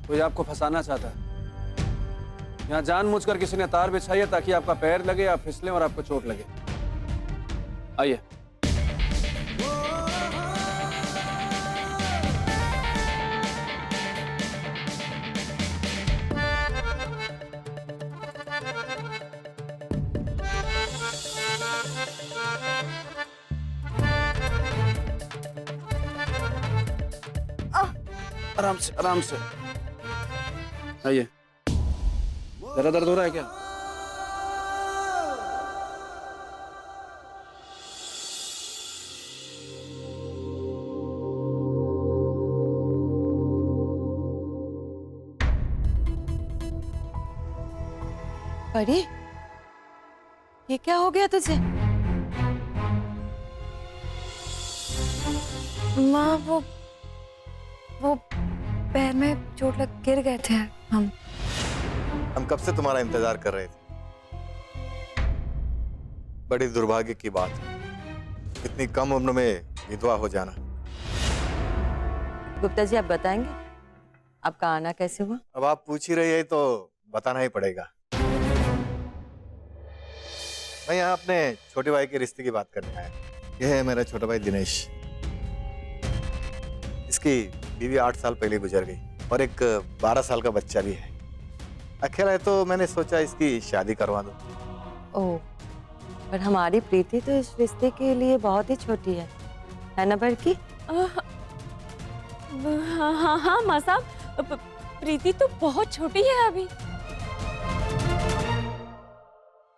कोई आपको फंसाना चाहता है। यहाँ जानबूझकर किसी ने तार बिछाई है ताकि आपका पैर लगे, आप फिसलें और आपको चोट लगे। आइए। आराम से, आराम से। आइए। जरा दर्द हो रहा है क्या? परी, ये क्या हो गया तुझे? माँ, वो पैर में चोट लग गिर गए थे हम कब से तुम्हारा इंतजार कर रहे थे। बड़ी दुर्भाग्य की बात है, इतनी कम उम्र में विधवा हो जाना। गुप्ता जी, आप बताएंगे आपका आना कैसे हुआ? अब आप पूछ ही रही है तो बताना ही पड़ेगा। मैं यहाँ अपने छोटे भाई के रिश्ते की बात करने आया। यह है मेरा छोटा भाई दिनेश। इसकी बीवी 8 साल पहले गुजर गई और एक 12 साल का बच्चा भी है। अकेला है तो मैंने सोचा इसकी शादी करवा दूं। ओह, पर हमारी प्रीति तो इस रिश्ते के लिए बहुत ही छोटी है ना बड़की? हाँ हाँ माँ साहब, प्रीति तो बहुत छोटी है अभी।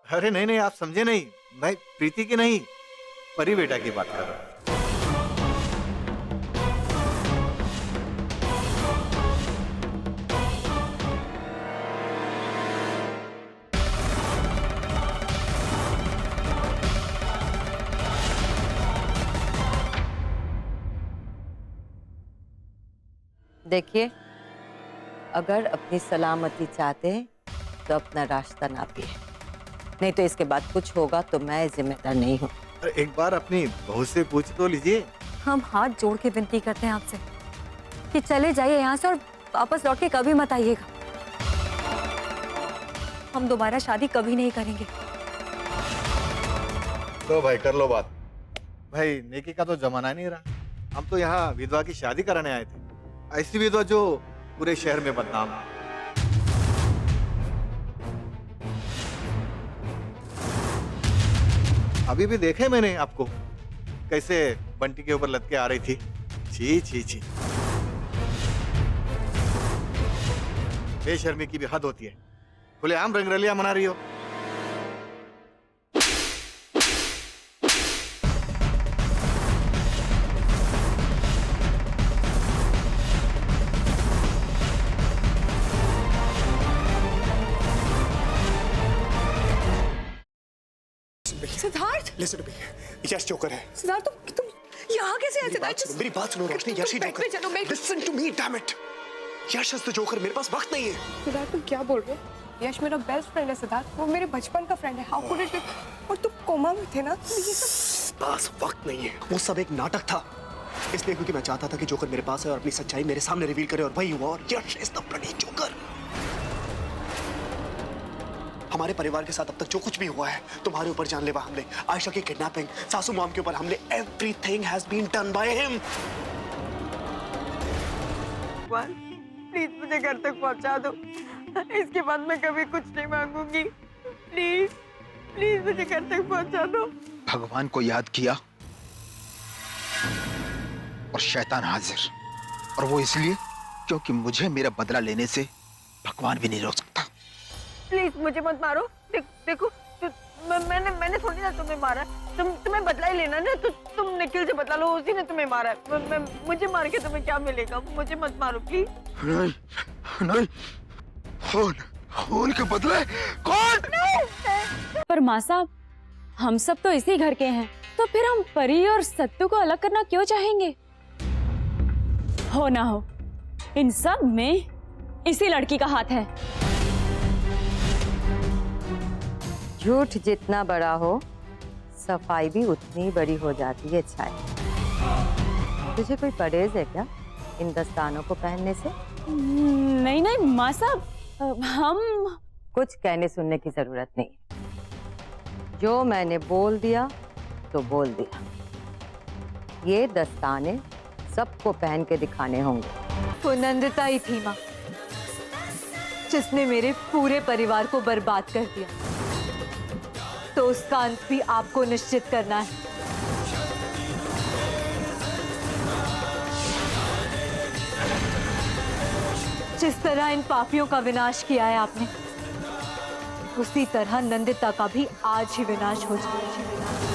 अरे नहीं नहीं, आप समझे नहीं। मैं प्रीति की नहीं, परी बेटा की बात कर रहा हूँ। देखिए, अगर अपनी सलामती चाहते हैं तो अपना रास्ता नापिए, नहीं तो इसके बाद कुछ होगा तो मैं जिम्मेदार नहीं हूँ। एक बार अपनी बहू से पूछ तो लीजिए। हम हाथ जोड़ के विनती करते हैं आपसे कि चले जाइए यहाँ से और वापस लौट के कभी मत आइएगा। हम दोबारा शादी कभी नहीं करेंगे। तो भाई कर लो बात। भाई नेकी का तो जमाना नहीं रहा। हम तो यहाँ विधवा की शादी कराने आए थे, ऐसी विधवा जो पूरे शहर में बदनाम है। अभी भी देखे मैंने आपको कैसे बंटी के ऊपर लटके आ रही थी। छी छी छी, बेशर्मी की भी हद होती है। खुलेआम रंगरलिया मना रही हो। Siddharth, Listen to me. Yash joker है। सिद्धार्थ, तुम यहाँ कैसे आए? मेरी बात सुनो रोशनी, यश ही जोकर। चलो, Listen to me, damn it. Yash is the joker. मेरे पास वक्त नहीं है। सिद्धार्थ, तुम क्या बोल रहे हो? यश मेरा बेस्ट फ्रेंड है सिद्धार्थ, वो मेरे बचपन का फ्रेंड है। How could it? और तुम कोमा में थे ना, तो ये सब पास वक्त नहीं है। वो सब एक नाटक था, इसलिए क्योंकि मैं चाहता था कि जोकर मेरे पास है और अपनी सच्चाई मेरे सामने रिवील करे, और वही हुआ। और यश इज द ब्लडी जोकर। हमारे परिवार के साथ अब तक जो कुछ भी हुआ है, तुम्हारे ऊपर जानलेवा हमले, आयशा की किडनैपिंग, सासू मॉम के ऊपर हमले, everything has been done by him. Please मुझे घर तक पहुंचा दो। इसके बाद मैं कभी कुछ नहीं मांगूंगी। प्लीज प्लीज मुझे घर तक पहुंचा दो। भगवान को याद किया और शैतान हाजिर, और वो इसलिए क्योंकि मुझे मेरा बदला लेने से भगवान भी नहीं रोक सकता। प्लीज मुझे मत मारो। देखो मैंने थोड़ी ना तुम्हें मारा। तुम्हें बदला ही लेना ना, तो तुम निखिल से बदला लो, उसी ने तुम्हें मारा है। मुझे मार के तुम्हें क्या मिलेगा? मुझे मत मारो प्लीज। नहीं नहीं, खून के बदले कौन? पर माँ साहब, हम सब तो इसी घर के हैं, तो फिर हम परी और सत्तू को अलग करना क्यों चाहेंगे? हो ना हो, इन सब में इसी लड़की का हाथ है। झूठ जितना बड़ा हो, सफाई भी उतनी बड़ी हो जाती है। छाया, तुझे कोई परहेज है क्या इन दस्तानों को पहनने से? नहीं माँ साहब, हम कुछ कहने सुनने की जरूरत नहीं। जो मैंने बोल दिया तो बोल दिया। ये दस्ताने सबको पहन के दिखाने होंगे। वो नंदिता ही थी माँ, जिसने मेरे पूरे परिवार को बर्बाद कर दिया। तो उसका अंत भी आपको निश्चित करना है। जिस तरह इन पापियों का विनाश किया है आपने, उसी तरह नंदिता का भी आज ही विनाश हो जाए।